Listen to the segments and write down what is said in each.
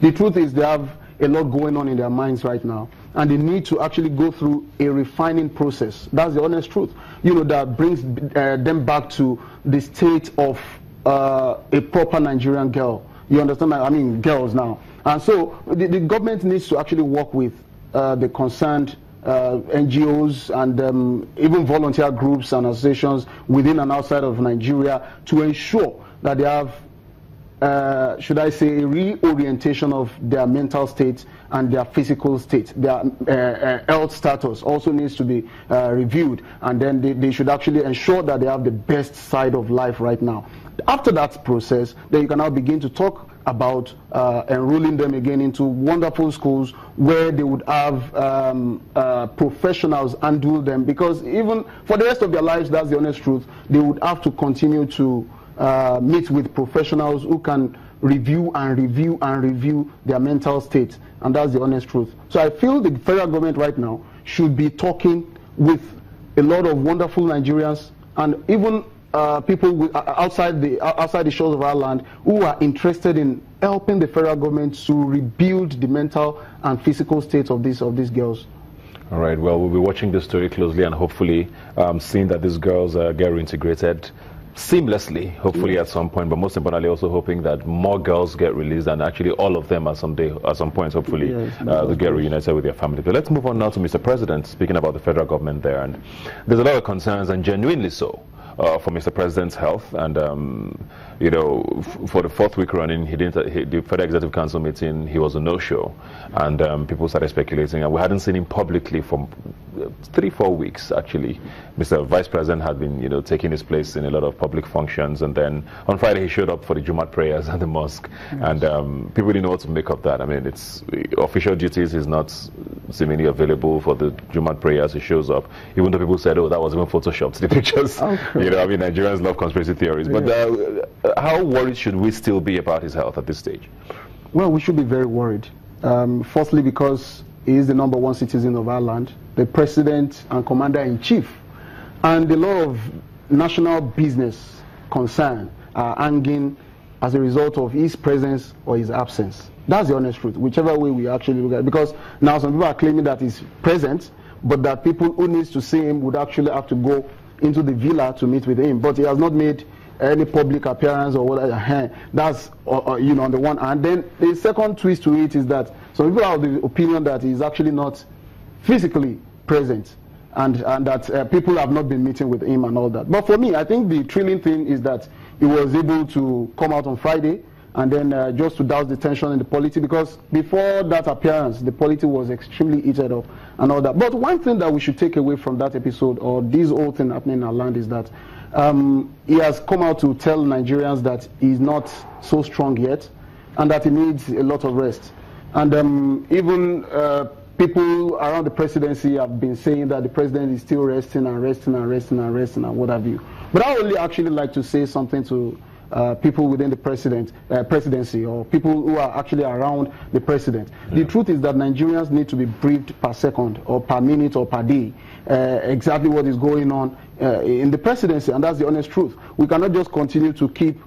The truth is they have a lot going on in their minds right now, and they need to actually go through a refining process. That's the honest truth. That brings them back to the state of a proper Nigerian girl. You understand? I mean, girls now. And so the government needs to actually work with the concerned NGOs and even volunteer groups and associations within and outside of Nigeria to ensure that they have, should I say, a reorientation of their mental state and their physical state. Their health status also needs to be reviewed, and then they should actually ensure that they have the best side of life right now. After that process, then you can now begin to talk about enrolling them again into wonderful schools where they would have professionals handle them, because even for the rest of their lives, that's the honest truth, they would have to continue to meet with professionals who can review and review and review their mental state, and that's the honest truth. So I feel the federal government right now should be talking with a lot of wonderful Nigerians and even people outside the shores of our land who are interested in helping the federal government to rebuild the mental and physical state of these girls. All right. Well, we'll be watching this story closely and hopefully seeing that these girls get reintegrated seamlessly, hopefully at some point, but most importantly also hoping that more girls get released and actually all of them at some point hopefully to get reunited with their family. But let's move on now to Mr. President, speaking about the federal government there. And there's a lot of concerns, and genuinely so, for Mr. President's health. And for the fourth week running, the Federal Executive Council meeting, he was a no-show, and people started speculating, and we hadn't seen him publicly for 3-4 weeks actually. Mr. Vice President had been taking his place in a lot of public functions, and then on Friday he showed up for the Jumat prayers at the mosque. Yes. And people didn't know what to make of that. I mean, it's official duties, he's not seemingly available for the Jumat prayers. He shows up, even though people said, oh, that was even photoshopped, the pictures. Nigerians love conspiracy theories. But how worried should we still be about his health at this stage? Well, we should be very worried. Firstly, because he is the #1 citizen of our land, the president and commander-in-chief, and a lot of national business concern are hanging as a result of his presence or his absence. That's the honest truth, whichever way we actually look at it. Because now some people are claiming that he's present, but that people who needs to see him would actually have to go into the villa to meet with him. But he has not made any public appearance or whatever. That's on the one hand. Then the second twist to it is that some people have the opinion that he's actually not physically present, and that people have not been meeting with him and all that. But for me, I think the thrilling thing is that he was able to come out on Friday and then just to douse the tension in the polity, because before that appearance, the polity was extremely heated up and all that. But one thing that we should take away from that episode, or this whole thing happening in our land, is that he has come out to tell Nigerians that he's not so strong yet and that he needs a lot of rest. And even people around the presidency have been saying that the president is still resting and resting and resting and resting and what have you. But I would really actually like to say something to people within the presidency, or people who are actually around the president. The truth is that Nigerians need to be briefed per second or per minute or per day exactly what is going on in the presidency, and that's the honest truth. We cannot just continue to keep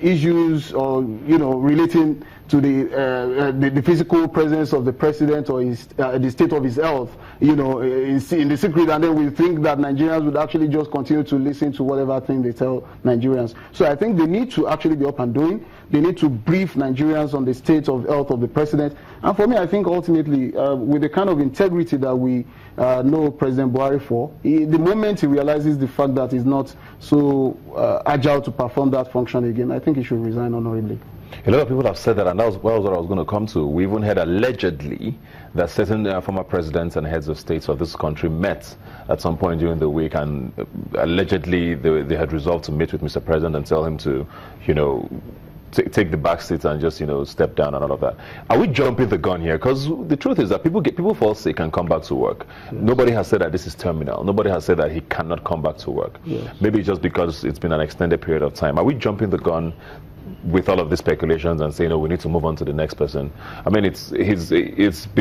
issues or relating to the physical presence of the president or his, the state of his health, in the secret, and then we think that Nigerians would actually just continue to listen to whatever thing they tell Nigerians. So I think they need to actually be up and doing. They need to brief Nigerians on the state of health of the president. And for me, I think ultimately, with the kind of integrity that we know President Buhari for, the moment he realizes the fact that he's not so agile to perform that function again, I think he should resign honorably. A lot of people have said that, and that was what I was going to come to. We even heard allegedly that certain former presidents and heads of states of this country met at some point during the week, and allegedly they had resolved to meet with Mr. President and tell him to, take the back seat and just step down and all of that. Are we jumping the gun here? Because the truth is that people fall sick and come back to work. Yes. Nobody has said that this is terminal. Nobody has said that he cannot come back to work. Yes. Maybe just because it's been an extended period of time. Are we jumping the gun with all of these speculations and saying, oh, we need to move on to the next person. I mean, this is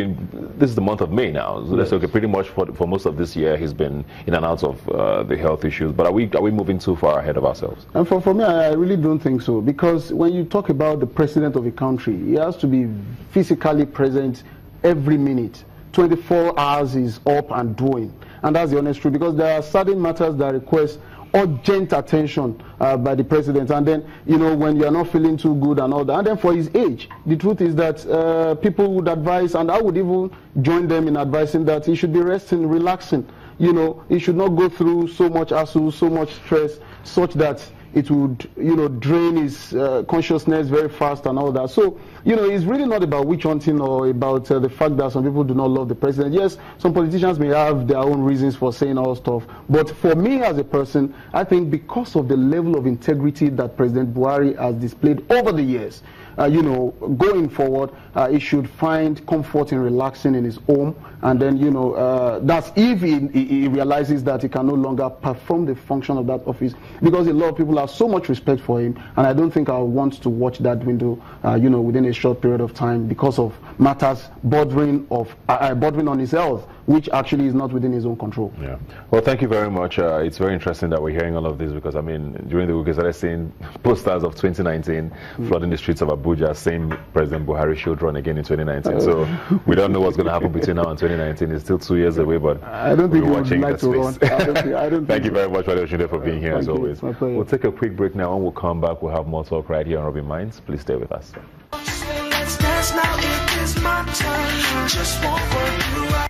the month of May now. So that's okay. Pretty much for most of this year, he's been in and out of the health issues. But are we moving too far ahead of ourselves? And for me, I really don't think so, because when you talk about the president of a country, he has to be physically present every minute. 24 hours is up and doing, and that's the honest truth, because there are certain matters that request urgent attention by the president, and then, you know, when you're not feeling too good and all that, and then for his age, the truth is that people would advise, and I would even join them in advising, that he should be resting, relaxing. You know, he should not go through so much hassle, so much stress, such that it would, you know, drain his consciousness very fast and all that. So, you know, it's really not about witch hunting or about the fact that some people do not love the president. Yes, some politicians may have their own reasons for saying all stuff. But for me as a person, I think because of the level of integrity that President Buhari has displayed over the years, you know, going forward, he should find comfort in relaxing in his home. And then, you know, that's if he realizes that he can no longer perform the function of that office, because a lot of people have so much respect for him, and I don't think I want to watch that window, you know, within a short period of time, because of matters bordering on his health, which actually is not within his own control. Yeah. Well, thank you very much. It's very interesting that we're hearing all of this, because, I mean, during the week, I started seeing posters of 2019 flooding the streets of Abuja, saying President Buhari should run again in 2019. So we don't know what's going to happen between now and 2019. It's still 2 years away, but I don't think we're watching like to run. I don't Thank you very much, Wale, for being here, as always. We'll take a quick break now, and we'll come back. We'll have more talk right here on Rubbin Minds. Please stay with us. Let's dance now, it is my turn. Just won't work you out.